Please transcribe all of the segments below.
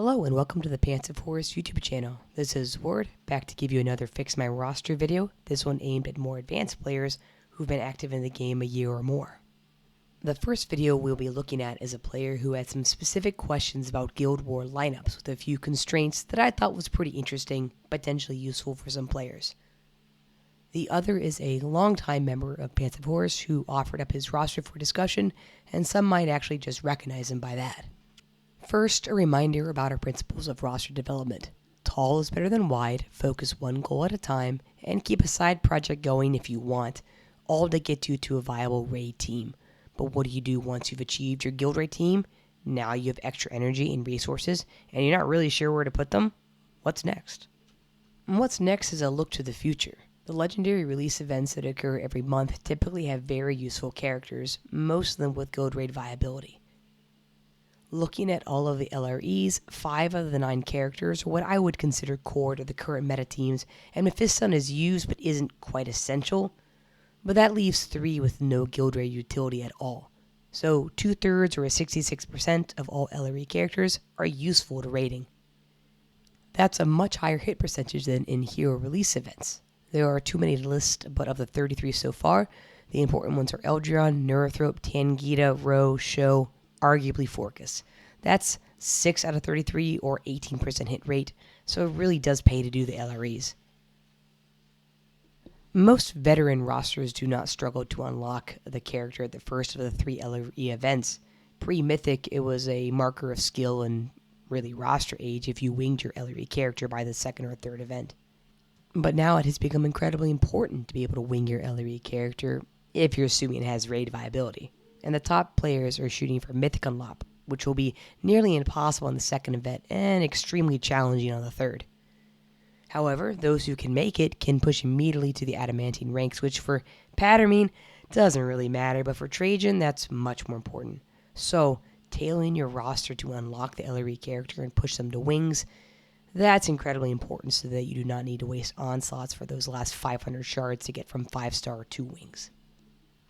Hello and welcome to the Pants of Horus YouTube channel. This is Ward, back to give you another Fix My Roster video, this one aimed at more advanced players who've been active in the game a year or more. The first video we'll be looking at is a player who had some specific questions about Guild War lineups with a few constraints that I thought was pretty interesting, potentially useful for some players. The other is a longtime member of Pants of Horus who offered up his roster for discussion, and some might actually just recognize him by that. First, a reminder about our principles of roster development. Tall is better than wide, focus one goal at a time, and keep a side project going if you want, all to get you to a viable raid team. But what do you do once you've achieved your guild raid team? Now you have extra energy and resources, and you're not really sure where to put them? What's next? And what's next is a look to the future. The legendary release events that occur every month typically have very useful characters, most of them with guild raid viability. Looking at all of the LREs, 5 of the 9 characters are what I would consider core to the current meta teams, and Mephiston is used but isn't quite essential. But that leaves 3 with no guild raid utility at all. So 2/3 or a 66% of all LRE characters are useful to raiding. That's a much higher hit percentage than in hero release events. There are too many to list, but of the 33 so far, the important ones are Eldrion, Neurothrope, Tangita, Ro, Sho, arguably Forcus. That's 6 out of 33 or 18% hit rate, so it really does pay to do the LREs. Most veteran rosters do not struggle to unlock the character at the first of the 3 LRE events. Pre-Mythic, it was a marker of skill and really roster age if you winged your LRE character by the 2nd or 3rd event. But now it has become incredibly important to be able to wing your LRE character if you're assuming it has raid viability. And the top players are shooting for Mythic Unlock, which will be nearly impossible in the 2nd event and extremely challenging on the 3rd. However, those who can make it can push immediately to the Adamantine ranks, which for Pattermine doesn't really matter, but for Trajan that's much more important. So, tailoring your roster to unlock the LRE character and push them to wings, that's incredibly important so that you do not need to waste onslaughts for those last 500 shards to get from 5-star to wings.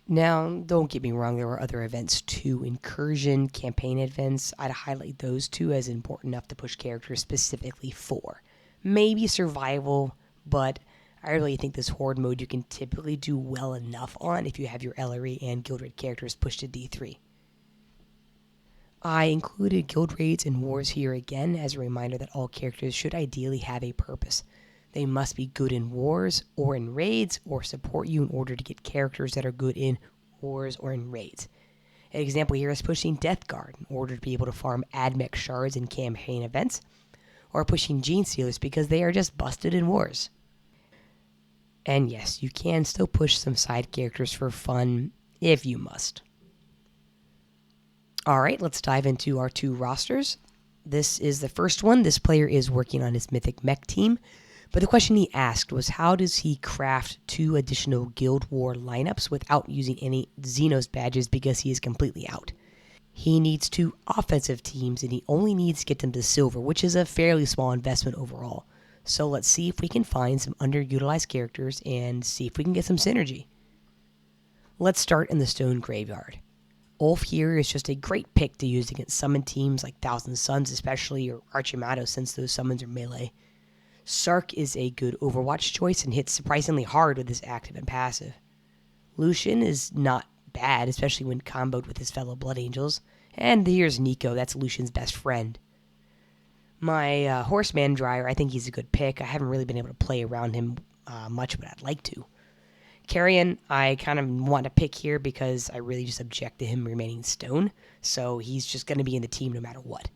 Now, don't get me wrong, there are other events too. Incursion, campaign events, I'd highlight those two as important enough to push characters specifically for. Maybe survival, but I really think this horde mode you can typically do well enough on if you have your LRE and guild raid characters pushed to D3. I included guild raids and wars here again as a reminder that all characters should ideally have a purpose. They must be good in wars or in raids or support you in order to get characters that are good in wars or in raids. An example here is pushing Death Guard in order to be able to farm Admech shards in campaign events, or pushing Gene Stealers because they are just busted in wars. And yes, you can still push some side characters for fun if you must. Alright, let's dive into our 2 rosters. This is the first one. This player is working on his Mythic Mech team. But the question he asked was, how does he craft 2 additional Guild War lineups without using any xenos badges because he is completely out? He needs 2 offensive teams and he only needs to get them to silver, which is a fairly small investment overall. So let's see if we can find some underutilized characters and see if we can get some synergy. Let's start in the Stone Graveyard. Ulf here is just a great pick to use against summon teams like Thousand Suns especially, or Archimato since those summons are melee. Sark is a good Overwatch choice and hits surprisingly hard with his active and passive. Lucian is not bad, especially when comboed with his fellow Blood Angels. And here's Nico, that's Lucian's best friend. My Horseman Dryer, I think he's a good pick. I haven't really been able to play around him much, but I'd like to. Carrion, I kind of want to pick here because I really just object to him remaining stone, so he's just going to be in the team no matter what.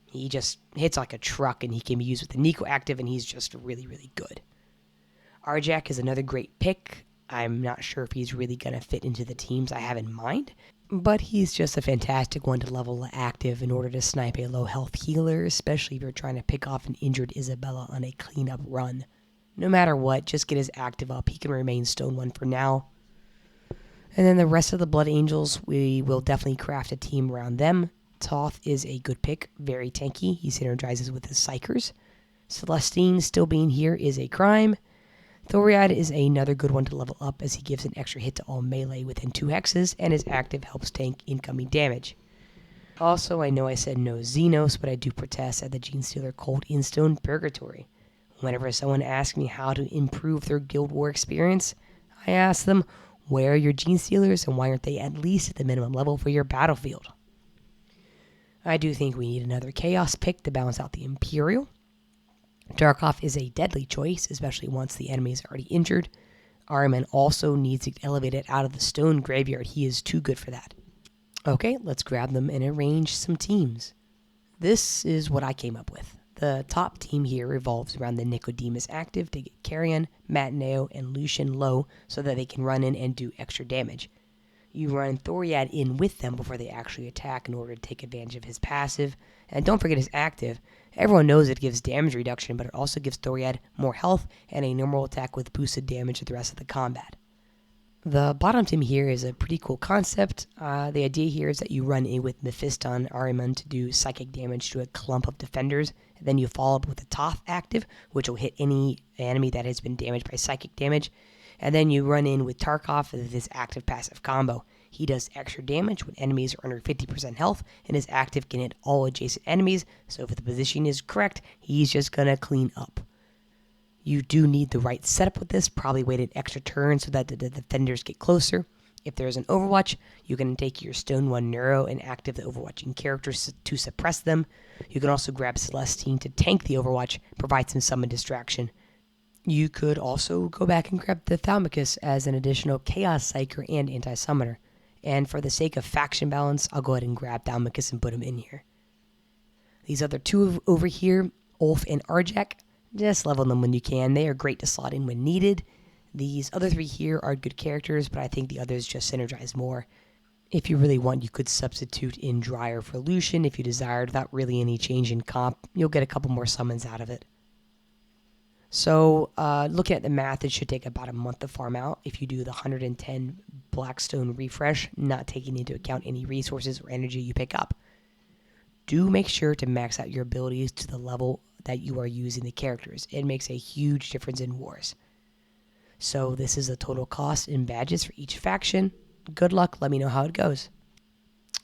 He just hits like a truck, and he can be used with the Nico active, and he's just really, really good. Arjak is another great pick. I'm not sure if he's really going to fit into the teams I have in mind, but he's just a fantastic one to level active in order to snipe a low health healer, especially if you're trying to pick off an injured Isabella on a cleanup run. No matter what, just get his active up. He can remain stone 1 for now. And then the rest of the Blood Angels, we will definitely craft a team around them. Toth is a good pick, very tanky. He synergizes with his Psychers. Celestine still being here is a crime. Thoriad is another good one to level up as he gives an extra hit to all melee within 2 hexes, and his active helps tank incoming damage. Also, I know I said no xenos, but I do protest at the Gene Stealer Cold Instone Purgatory. Whenever someone asks me how to improve their Guild War experience, I ask them, where are your Gene Stealers and why aren't they at least at the minimum level for your battlefield? I do think we need another Chaos pick to balance out the Imperial. Darkoff is a deadly choice, especially once the enemy is already injured. Ahriman also needs to get elevated out of the stone graveyard. He is too good for that. Okay, let's grab them and arrange some teams. This is what I came up with. The top team here revolves around the Nicodemus active to get Carrion, Matineo, and Lucian low so that they can run in and do extra damage. You run Thoriad in with them before they actually attack in order to take advantage of his passive. And don't forget his active. Everyone knows it gives damage reduction, but it also gives Thoriad more health and a normal attack with boosted damage to the rest of the combat. The bottom team here is a pretty cool concept. The idea here is that you run in with Mephiston Ahriman to do psychic damage to a clump of defenders, and then you follow up with a Toth active, which will hit any enemy that has been damaged by psychic damage. And then you run in with Tarkov with his active passive combo. He does extra damage when enemies are under 50% health, and his active can hit all adjacent enemies, so if the position is correct, he's just gonna clean up. You do need the right setup with this, probably wait an extra turn so that the defenders get closer. If there's an Overwatch, you can take your Stone 1 Neuro and active the Overwatching characters to suppress them. You can also grab Celestine to tank the Overwatch, provide some summon distraction. You could also go back and grab the Thaumagus as an additional Chaos Psyker and Anti-Summoner. And for the sake of faction balance, I'll go ahead and grab Thaumagus and put him in here. These other two over here, Ulf and Arjak, just level them when you can. They are great to slot in when needed. These other three here are good characters, but I think the others just synergize more. If you really want, you could substitute in Dryer for Lucian if you desired, without really any change in comp. You'll get a couple more summons out of it. So, looking at the math, it should take about a month to farm out if you do the 110 Blackstone refresh, not taking into account any resources or energy you pick up. Do make sure to max out your abilities to the level that you are using the characters. It makes a huge difference in wars. So this is the total cost in badges for each faction. Good luck, let me know how it goes.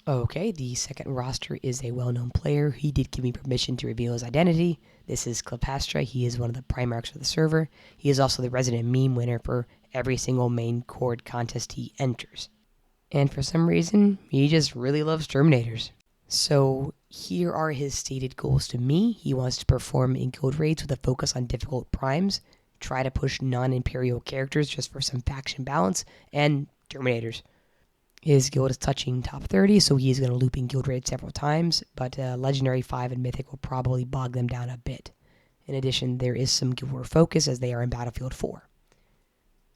Okay, the second roster is a well-known player. He did give me permission to reveal his identity. This is Cleopatra. He is one of the primarchs of the server. He is also the resident meme winner for every single main chord contest he enters. And for some reason, he just really loves Terminators. So here are his stated goals to me. He wants to perform in guild raids with a focus on difficult primes, try to push non-imperial characters just for some faction balance, and Terminators. His guild is touching top 30, so he is going to loop in guild raids several times, but Legendary 5 and Mythic will probably bog them down a bit. In addition, there is some guild war focus as they are in Battlefield 4.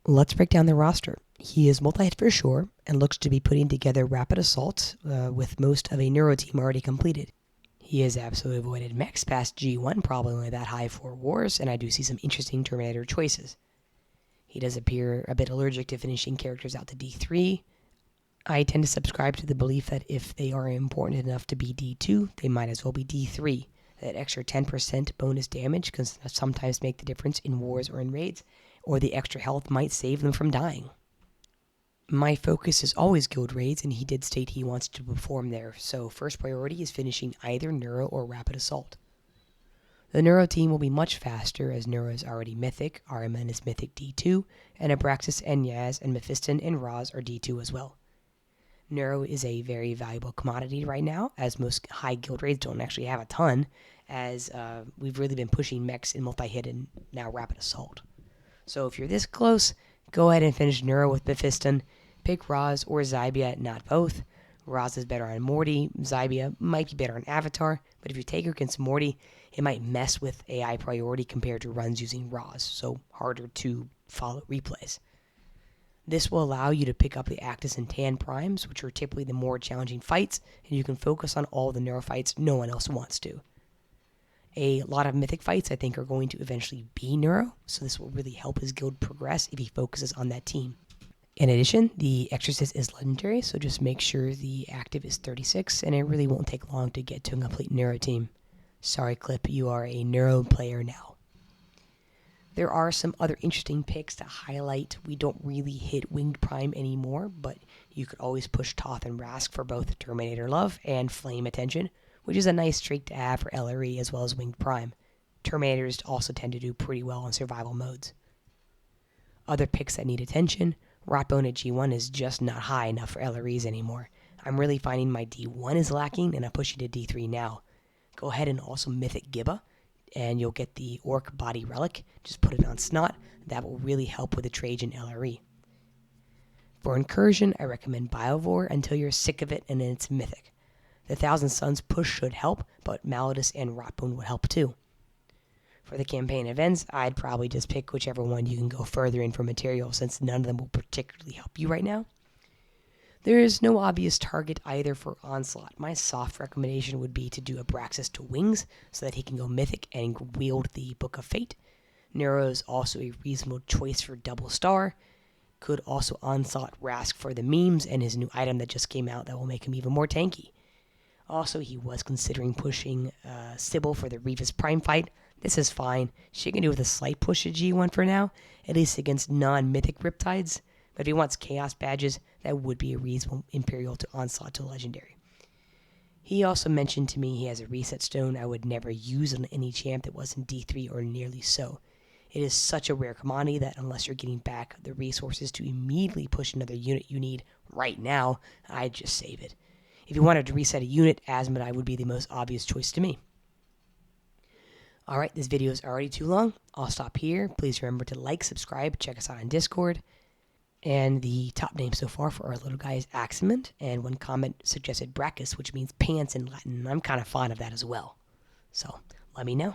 Let's break down the roster. He is multi-hit for sure, and looks to be putting together Rapid Assault with most of a Neuro team already completed. He has absolutely avoided mechs past G1, probably only that high for wars, and I do see some interesting Terminator choices. He does appear a bit allergic to finishing characters out to D3. I tend to subscribe to the belief that if they are important enough to be D2, they might as well be D3. That extra 10% bonus damage can sometimes make the difference in wars or in raids, or the extra health might save them from dying. My focus is always guild raids, and he did state he wants to perform there, so first priority is finishing either Neuro or Rapid Assault. The Neuro team will be much faster, as Neuro is already Mythic, Ahriman is Mythic D2, and Abraxas and Yaz and Mephiston and Raz are D2 as well. Neuro is a very valuable commodity right now, as most high guild raids don't actually have a ton, as we've really been pushing mechs in multi-hit and now Rapid Assault. So if you're this close, go ahead and finish Neuro with Mephiston. Pick Raz or Zybia, not both. Raz is better on Morty, Zybia might be better on Avatar, but if you take her against Morty, it might mess with AI priority compared to runs using Raz, so harder to follow replays. This will allow you to pick up the Actus and Tan primes, which are typically the more challenging fights, and you can focus on all the Neuro fights no one else wants to. A lot of Mythic fights, I think, are going to eventually be Neuro, so this will really help his guild progress if he focuses on that team. In addition, the Exorcist is legendary, so just make sure the active is 36, and it really won't take long to get to a complete Neuro team. Sorry, Clip, you are a Neuro player now. There are some other interesting picks to highlight. We don't really hit Winged Prime anymore, but you could always push Toth and Rask for both Terminator Love and Flame Attention, which is a nice trait to have for LRE as well as Winged Prime. Terminators also tend to do pretty well in survival modes. Other picks that need attention, Rotbone at G1 is just not high enough for LREs anymore. I'm really finding my D1 is lacking, and I'm pushing to D3 now. Go ahead and also Mythic Gibba, and you'll get the Orc Body Relic. Just put it on Snot. That will really help with the Trajan LRE. For Incursion, I recommend Biovore until you're sick of it and then it's Mythic. The Thousand Suns push should help, but Malladus and Rotbone would help too. For the campaign events, I'd probably just pick whichever one you can go further in for material, since none of them will particularly help you right now. There is no obvious target either for Onslaught. My soft recommendation would be to do Abraxas to Wings so that he can go Mythic and wield the Book of Fate. Neuro is also a reasonable choice for Double Star. Could also Onslaught Rask for the memes and his new item that just came out that will make him even more tanky. Also, he was considering pushing Sybil for the Revis Prime fight. This is fine. She can do with a slight push at G1 for now, at least against non-mythic Riptides. But if he wants Chaos badges, that would be a reasonable Imperial to Onslaught to Legendary. He also mentioned to me he has a Reset Stone I would never use on any champ that wasn't D3 or nearly so. It is such a rare commodity that unless you're getting back the resources to immediately push another unit you need right now, I'd just save it. If you wanted to reset a unit, Asmodai would be the most obvious choice to me. Alright, this video is already too long. I'll stop here. Please remember to like, subscribe, check us out on Discord. And the top name so far for our little guy is Aximent, and one comment suggested Brachus, which means pants in Latin. I'm kind of fond of that as well. So, let me know.